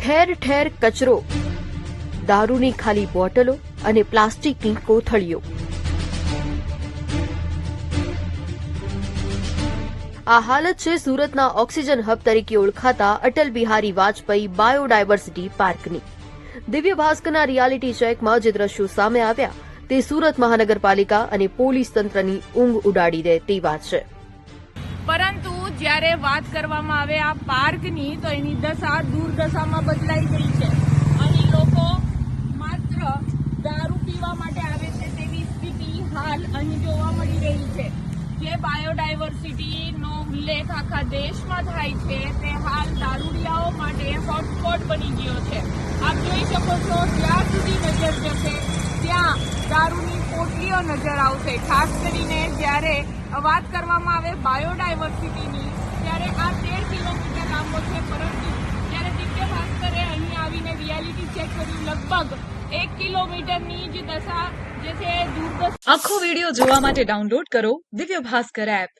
ઠેર ઠેર કચરો, દારૂની ખાલી બોટલો અને પ્લાસ્ટિકની કોથળીઓ. આ હાલત છે સુરતના ઓક્સિજન હબ તરીકે ઓળખાતા અટલ બિહારી વાજપેયી બાયોડાયવર્સિટી પાર્કની. દિવ્ય ભાસ્કરના રિયાલિટી ચેકમાં જે દ્રશ્યો સામે આવ્યા તે સુરત મહાનગરપાલિકા અને પોલીસ તંત્રની ઊંઘ ઉડાડી દે તેવા છે. પરંતુ જ્યારે વાત કરવામાં આવે આ પાર્કની તો એની દશા દુર્દશામાં બદલાઈ ગઈ છે. અહીં લોકો માત્ર દારૂ પીવા માટે આવે છે તેવી સ્થિતિ હાલ અહીં જોવા મળી રહી છે. જે બાયોડાયવર્સિટીનો ઉલ્લેખ આખા દેશમાં થાય છે તે હાલ દારૂડિયાઓ માટે હોટસ્પોટ બની ગયો છે. આપ જોઈ શકો છો જ્યાં સુધી નજર જશે ત્યાં દારૂની પોટલીઓ નજર આવશે. ખાસ કરીને જ્યારે વાત કરવામાં આવે બાયોડાયવર્સિટીની ત્યારે આ 13 કિલોમીટર લાંબો છે, પરંતુ જ્યારે દિવ્ય ભાસ્કરે અહીં આવીને રિયાલિટી ચેક કર્યું લગભગ 1 કિલોમીટરની જ દશા જે છે દૂરદર્શન. આખો વિડીયો જોવા માટે ડાઉનલોડ કરો દિવ્ય ભાસ્કર એપ.